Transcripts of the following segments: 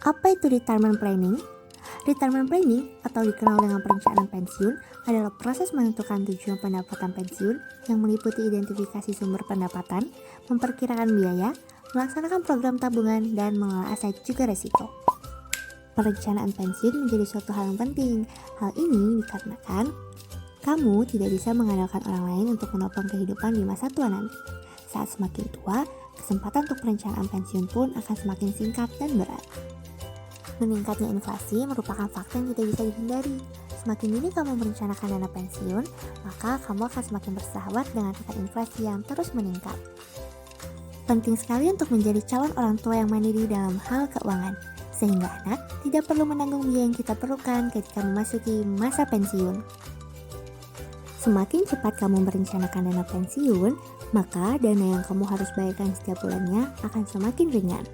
Apa itu retirement planning? Retirement planning atau dikenal dengan perencanaan pensiun adalah proses menentukan tujuan pendapatan pensiun yang meliputi identifikasi sumber pendapatan, memperkirakan biaya, melaksanakan program tabungan, dan mengelola aset juga resiko. Perencanaan pensiun menjadi suatu hal yang penting. Hal ini dikarenakan kamu tidak bisa mengandalkan orang lain untuk menopang kehidupan di masa tua nanti. Saat semakin tua, kesempatan untuk perencanaan pensiun pun akan semakin singkat dan berat. Meningkatnya inflasi merupakan fakta yang tidak bisa dihindari. Semakin dini kamu merencanakan dana pensiun, maka kamu akan semakin bersahabat dengan tingkat inflasi yang terus meningkat. Penting sekali untuk menjadi calon orang tua yang mandiri dalam hal keuangan, sehingga anak tidak perlu menanggung biaya yang kita perlukan ketika memasuki masa pensiun. Semakin cepat kamu merencanakan dana pensiun, maka dana yang kamu harus bayarkan setiap bulannya akan semakin ringan.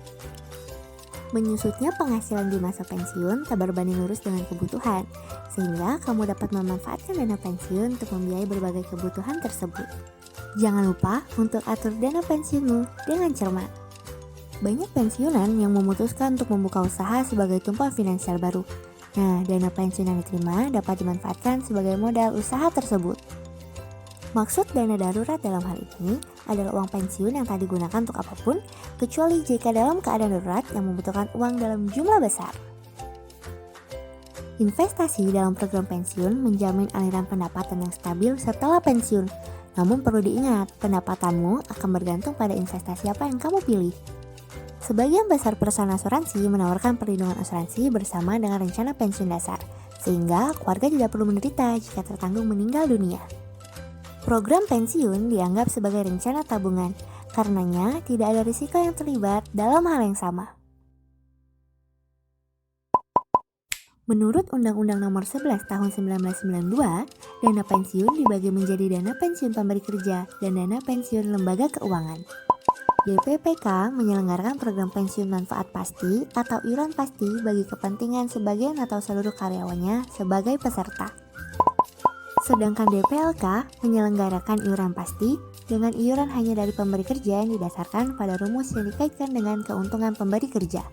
Menyusutnya penghasilan di masa pensiun tak berbanding lurus dengan kebutuhan, sehingga kamu dapat memanfaatkan dana pensiun untuk membiayai berbagai kebutuhan tersebut. Jangan lupa untuk atur dana pensiunmu dengan cermat. Banyak pensiunan yang memutuskan untuk membuka usaha sebagai tumpuan finansial baru. Nah, dana pensiun yang diterima dapat dimanfaatkan sebagai modal usaha tersebut. Maksud dana darurat dalam hal ini adalah uang pensiun yang tak digunakan untuk apapun, kecuali jika dalam keadaan darurat yang membutuhkan uang dalam jumlah besar. Investasi dalam program pensiun menjamin aliran pendapatan yang stabil setelah pensiun. Namun perlu diingat, pendapatanmu akan bergantung pada investasi apa yang kamu pilih. Sebagian besar perusahaan asuransi menawarkan perlindungan asuransi bersama dengan rencana pensiun dasar, sehingga keluarga tidak perlu menderita jika tertanggung meninggal dunia. Program pensiun dianggap sebagai rencana tabungan, karenanya tidak ada risiko yang terlibat dalam hal yang sama. Menurut Undang-Undang Nomor 11 Tahun 1992, dana pensiun dibagi menjadi dana pensiun pemberi kerja dan dana pensiun lembaga keuangan. DPPK menyelenggarakan program pensiun manfaat pasti atau iuran pasti bagi kepentingan sebagian atau seluruh karyawannya sebagai peserta. Sedangkan DPLK menyelenggarakan iuran pasti dengan iuran hanya dari pemberi kerja yang didasarkan pada rumus yang dikaitkan dengan keuntungan pemberi kerja.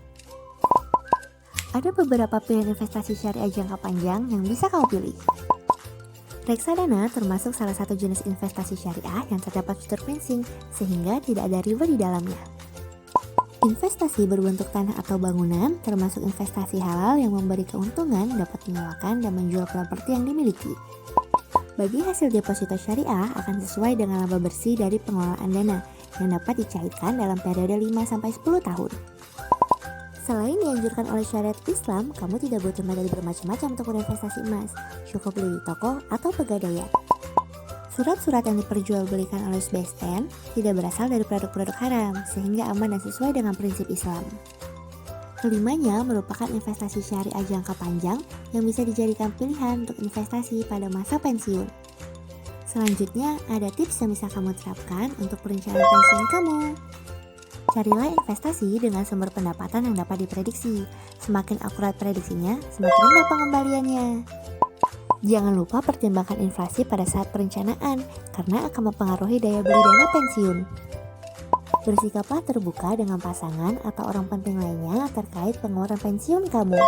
Ada beberapa pilihan investasi syariah jangka panjang yang bisa kamu pilih. Reksadana termasuk salah satu jenis investasi syariah yang terdapat fitur fencing sehingga tidak ada riba di dalamnya. Investasi berbentuk tanah atau bangunan termasuk investasi halal yang memberi keuntungan dapat menyewakan dan menjual properti yang dimiliki. Bagi hasil deposito syariah akan sesuai dengan laba bersih dari pengelolaan dana yang dapat dicairkan dalam periode 5-10 tahun. Selain dianjurkan oleh syariat Islam, kamu tidak butuh modal bermacam-macam untuk berinvestasi emas, cukup beli di toko atau pegadaian. Surat-surat yang diperjualbelikan oleh Uzbekistan tidak berasal dari produk-produk haram, sehingga aman dan sesuai dengan prinsip Islam. Kelimanya merupakan investasi syariah jangka panjang yang bisa dijadikan pilihan untuk investasi pada masa pensiun. Selanjutnya, ada tips yang bisa kamu terapkan untuk perencanaan pensiun kamu. Carilah investasi dengan sumber pendapatan yang dapat diprediksi. Semakin akurat prediksinya, semakin rendah pengembaliannya. Jangan lupa pertimbangkan inflasi pada saat perencanaan, karena akan mempengaruhi daya beli dana pensiun. Bersikaplah terbuka dengan pasangan atau orang penting lainnya terkait pengeluaran pensiun kamu.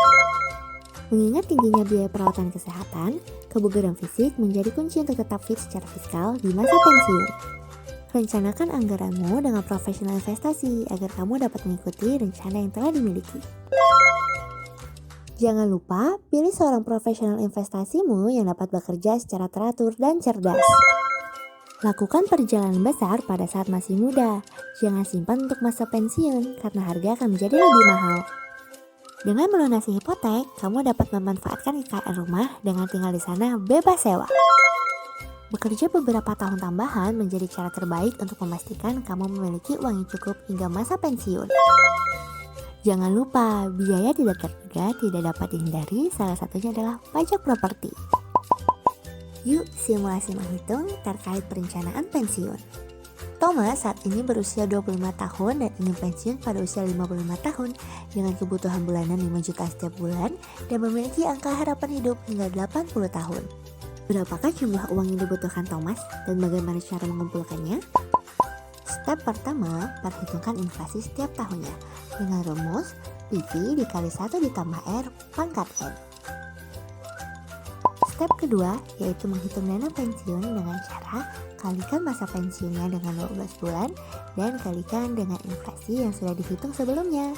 Mengingat tingginya biaya perawatan kesehatan, kebugaran fisik menjadi kunci untuk tetap fit secara fiskal di masa pensiun. Rencanakan anggaranmu dengan profesional investasi agar kamu dapat mengikuti rencana yang telah dimiliki. Jangan lupa pilih seorang profesional investasimu yang dapat bekerja secara teratur dan cerdas. Lakukan perjalanan besar pada saat masih muda. Jangan simpan untuk masa pensiun karena harga akan menjadi lebih mahal. Dengan melunasi hipotek, kamu dapat memanfaatkan kekayaan rumah dengan tinggal di sana bebas sewa. Bekerja beberapa tahun tambahan menjadi cara terbaik untuk memastikan kamu memiliki uang yang cukup hingga masa pensiun. Jangan lupa, biaya tidak terduga tidak dapat dihindari, salah satunya adalah pajak properti. Yuk simulasi menghitung terkait perencanaan pensiun. Thomas saat ini berusia 25 tahun dan ingin pensiun pada usia 55 tahun dengan kebutuhan bulanan 5 juta setiap bulan dan memiliki angka harapan hidup hingga 80 tahun. Berapakah jumlah uang yang dibutuhkan Thomas dan bagaimana cara mengumpulkannya? Step pertama, perhitungkan inflasi setiap tahunnya dengan rumus PV dikali 1 ditambah R pangkat N. Step kedua yaitu menghitung dana pensiun dengan cara kalikan masa pensiunnya dengan 12 bulan dan kalikan dengan inflasi yang sudah dihitung sebelumnya.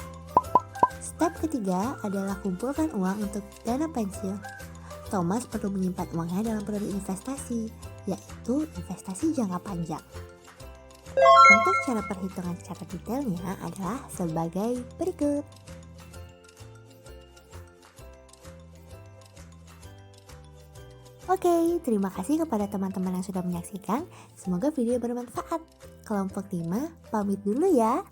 Step ketiga adalah kumpulkan uang untuk dana pensiun. Thomas perlu menyimpan uangnya dalam produk investasi, yaitu investasi jangka panjang. Untuk cara perhitungan secara detailnya adalah sebagai berikut. Oke, terima kasih kepada teman-teman yang sudah menyaksikan. Semoga video bermanfaat. Kelompok 5, pamit dulu ya.